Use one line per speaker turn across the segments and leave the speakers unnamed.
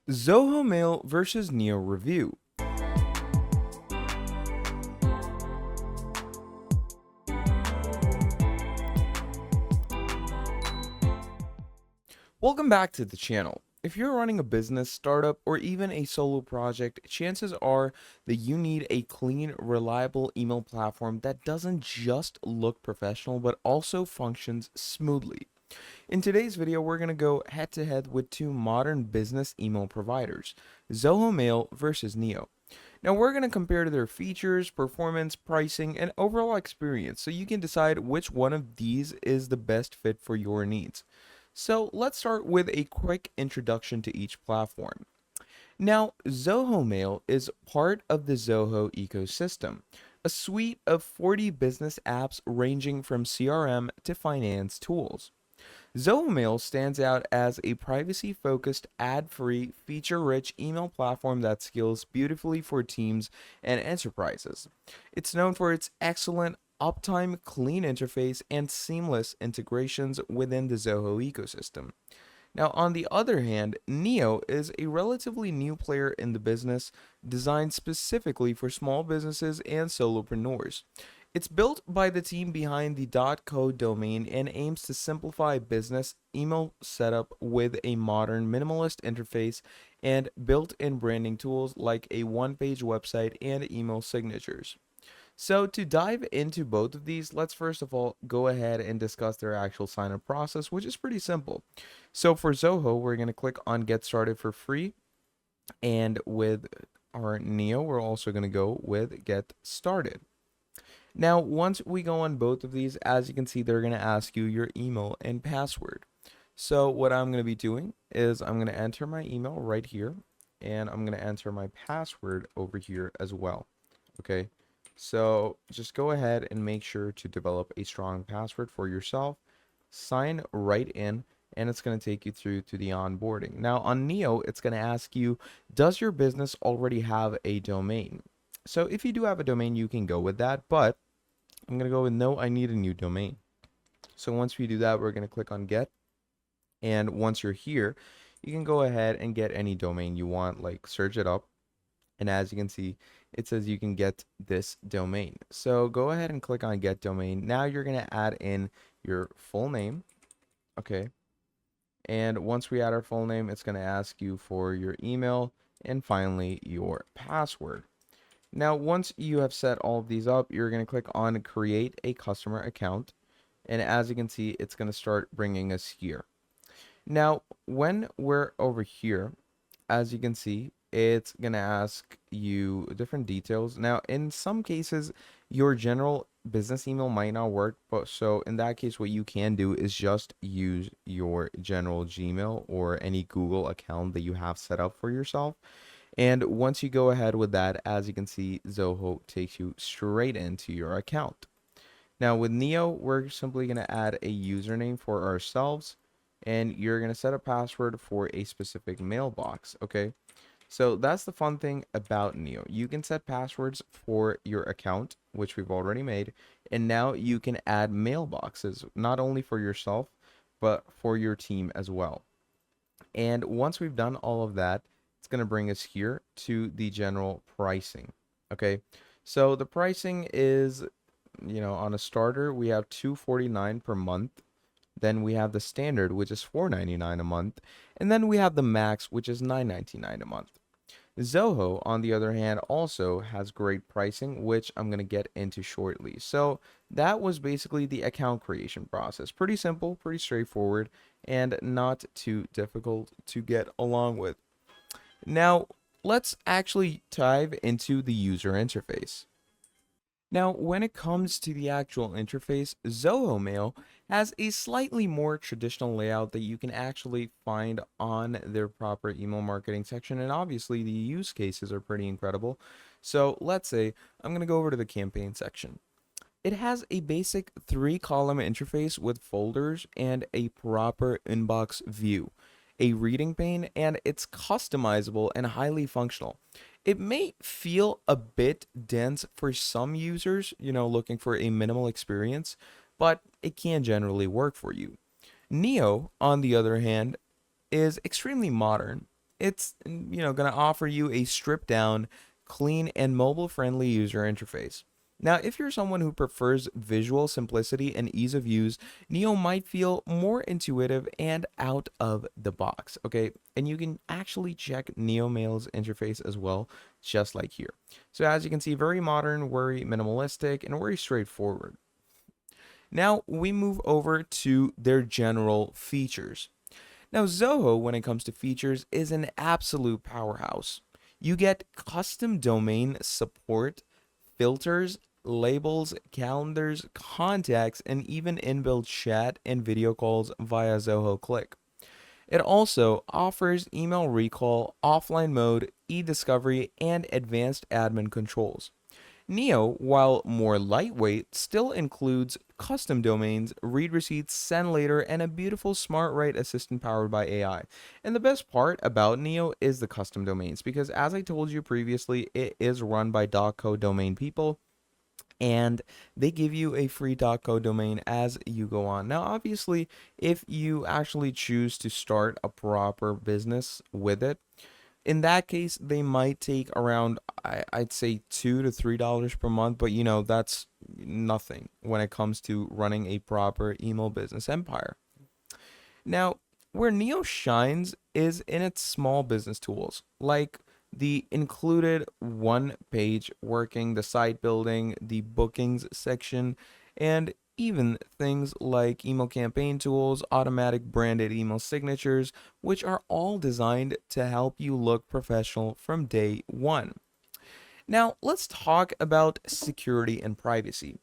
Zoho Mail versus Neo review. Welcome back to the channel. If you're running a business, startup, or even a solo project, chances are that you need a clean, reliable email platform that doesn't just look professional but also functions smoothly. In today's video, we're going to go head to head with two modern business email providers, Zoho Mail versus Neo. Now, we're going to compare their features, performance, pricing, and overall experience so you can decide which one of these is the best fit for your needs. So, let's start with a quick introduction to each platform. Now, Zoho Mail is part of the Zoho ecosystem, a suite of 40 business apps ranging from CRM to finance tools. Zoho Mail stands out as a privacy focused, ad free, feature rich email platform that scales beautifully for teams and enterprises. It's known for its excellent uptime, clean interface, and seamless integrations within the Zoho ecosystem. Now, on the other hand, Neo is a relatively new player in the business, designed specifically for small businesses and solopreneurs. It's built by the team behind the .co domain and aims to simplify business email setup with a modern minimalist interface and built-in branding tools like a one-page website and email signatures. So to dive into both of these, let's first of all go ahead and discuss their actual sign up process, which is pretty simple. So for Zoho, we're going to click on get started for free. And with our Neo, we're also going to go with get started. Now, once we go on both of these, as you can see, they're going to ask you your email and password. So what I'm going to be doing is I'm going to enter my email right here, and I'm going to enter my password over here as well. Okay. So just go ahead and make sure to develop a strong password for yourself. Sign right in, and it's going to take you through to the onboarding. Now on Neo, it's going to ask you, does your business already have a domain? So if you do have a domain, you can go with that, but I'm going to go with no, I need a new domain. So once we do that, we're going to click on get. And once you're here, you can go ahead and get any domain you want, like search it up. And as you can see, it says you can get this domain. So go ahead and click on get domain. Now you're going to add in your full name. Okay. And once we add our full name, it's going to ask you for your email and finally your password. Now, once you have set all of these up, you're going to click on create a customer account. And as you can see, it's going to start bringing us here. Now, when we're over here, as you can see, it's going to ask you different details. Now, in some cases, your general business email might not work, but so in that case, what you can do is just use your general Gmail or any Google account that you have set up for yourself. And once you go ahead with that, as you can see, Zoho takes you straight into your account. Now with Neo, we're simply going to add a username for ourselves, and you're going to set a password for a specific mailbox. Okay. So that's the fun thing about Neo. You can set passwords for your account, which we've already made, and now you can add mailboxes, not only for yourself, but for your team as well. And once we've done all of that, it's going to bring us here to the general pricing. Okay. So the pricing is, on a starter, we have $249 per month. Then we have the standard, which is $499 a month. And then we have the max, which is $999 a month. Zoho, on the other hand, also has great pricing, which I'm going to get into shortly. So that was basically the account creation process. Pretty simple, pretty straightforward, and not too difficult to get along with. Now, let's actually dive into the user interface. Now, when it comes to the actual interface, Zoho Mail has a slightly more traditional layout that you can actually find on their proper email marketing section. And obviously, the use cases are pretty incredible. So let's say I'm going to go over to the campaign section. It has a basic 3-column interface with folders and a proper inbox view, a reading pane, and it's customizable and highly functional. It may feel a bit dense for some users, looking for a minimal experience, but it can generally work for you. Neo, on the other hand, is extremely modern. It's, going to offer you a stripped down, clean, and mobile friendly user interface. Now, if you're someone who prefers visual simplicity and ease of use, Neo might feel more intuitive and out of the box, okay? And you can actually check Neo Mail's interface as well, just like here. So as you can see, very modern, very minimalistic, and very straightforward. Now we move over to their general features. Now, Zoho, when it comes to features, is an absolute powerhouse. You get custom domain support, filters, labels, calendars, contacts, and even inbuilt chat and video calls via Zoho Click. It also offers email recall, offline mode, e-discovery, and advanced admin controls. Neo, while more lightweight, still includes custom domains, read receipts, send later, and a beautiful smart write assistant powered by AI. And the best part about Neo is the custom domains, because as I told you previously, it is run by .co domain people, and they give you a free .co domain as you go on. Now, obviously, if you actually choose to start a proper business with it, in that case, they might take around, I'd say $2 to $3 per month, but that's nothing when it comes to running a proper email business empire. Now, where Neo shines is in its small business tools, like the included one page working, the site building, the bookings section, and even things like email campaign tools, automatic branded email signatures, which are all designed to help you look professional from day one. Now, let's talk about security and privacy.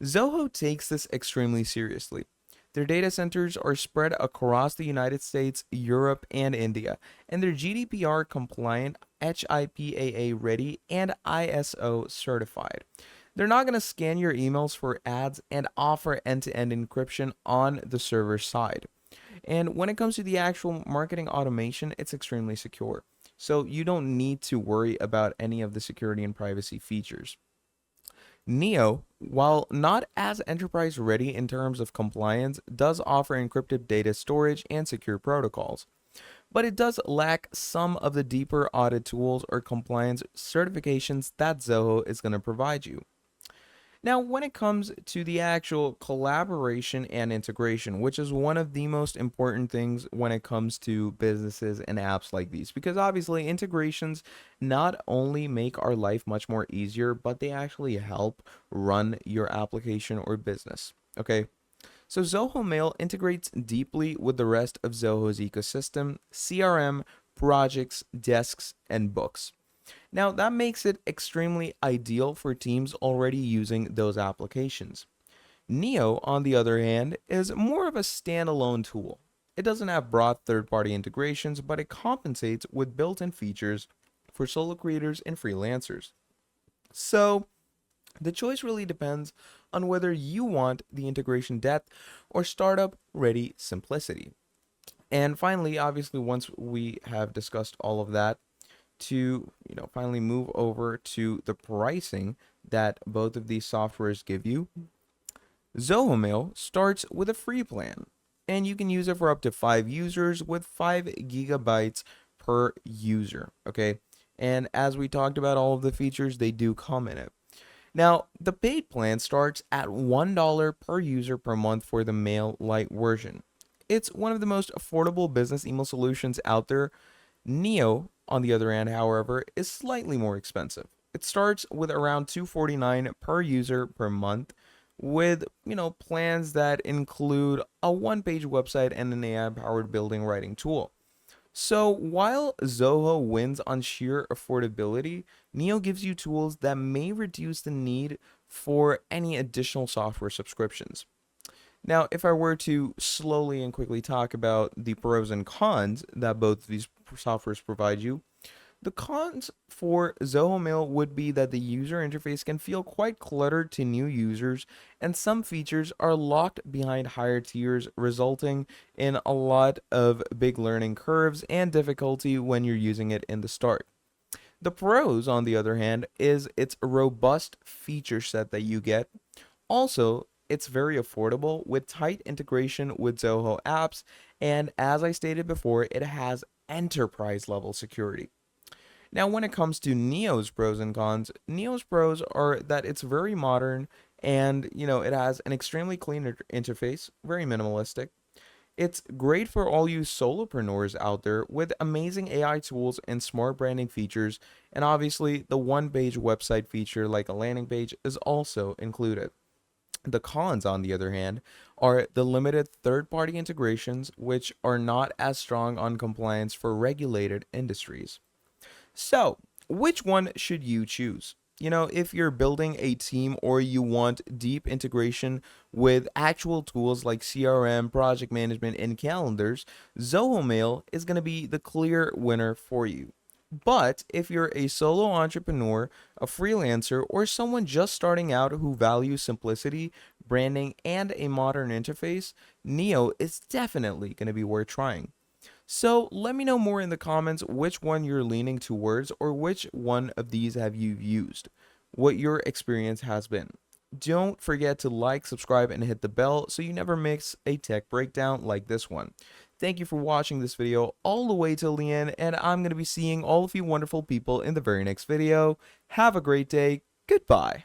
Zoho takes this extremely seriously. Their data centers are spread across the United States, Europe, and India, and they're GDPR compliant, HIPAA ready, and ISO certified. They're not going to scan your emails for ads and offer end to end encryption on the server side. And when it comes to the actual marketing automation, it's extremely secure. So you don't need to worry about any of the security and privacy features. Neo, while not as enterprise ready in terms of compliance, does offer encrypted data storage and secure protocols. But it does lack some of the deeper audit tools or compliance certifications that Zoho is going to provide you. Now, when it comes to the actual collaboration and integration, which is one of the most important things when it comes to businesses and apps like these, because obviously integrations not only make our life much more easier, but they actually help run your application or business. Okay. So Zoho Mail integrates deeply with the rest of Zoho's ecosystem, CRM, projects, desks, and books. Now, that makes it extremely ideal for teams already using those applications. Neo, on the other hand, is more of a standalone tool. It doesn't have broad third party integrations, but it compensates with built in features for solo creators and freelancers. So, the choice really depends on whether you want the integration depth or startup ready simplicity. And finally, obviously, once we have discussed all of that, to finally move over to the pricing that both of these softwares give you. Zoho Mail starts with a free plan, and you can use it for up to 5 users with 5 GB per user. Okay, and as we talked about all of the features, they do come in it. Now, the paid plan starts at $1 per user per month for the Mail Lite version. It's one of the most affordable business email solutions out there. Neo, on the other hand, however, is slightly more expensive. It starts with around $249 per user per month with, plans that include a one-page website and an AI-powered building writing tool. So while Zoho wins on sheer affordability, Neo gives you tools that may reduce the need for any additional software subscriptions. Now, if I were to slowly and quickly talk about the pros and cons that both of these softwares provide you, the cons for Zoho Mail would be that the user interface can feel quite cluttered to new users, and some features are locked behind higher tiers, resulting in a lot of big learning curves and difficulty when you're using it in the start. The pros, on the other hand, is its robust feature set that you get. Also, it's very affordable with tight integration with Zoho apps, and as I stated before, it has enterprise level security. Now, when it comes to Neo's pros and cons, Neo's pros are that it's very modern and, it has an extremely clean interface, very minimalistic. It's great for all you solopreneurs out there with amazing AI tools and smart branding features, and obviously the one-page website feature like a landing page is also included. The cons, on the other hand, are the limited third-party integrations, which are not as strong on compliance for regulated industries. So, which one should you choose? If you're building a team or you want deep integration with actual tools like CRM, project management, and calendars, Zoho Mail is going to be the clear winner for you. But if you're a solo entrepreneur, a freelancer, or someone just starting out who values simplicity, branding, and a modern interface, Neo is definitely going to be worth trying. So let me know more in the comments which one you're leaning towards or which one of these have you used, what your experience has been. Don't forget to like, subscribe, and hit the bell so you never miss a tech breakdown like this one. Thank you for watching this video all the way till the end, and I'm going to be seeing all of you wonderful people in the very next video. Have a great day. Goodbye.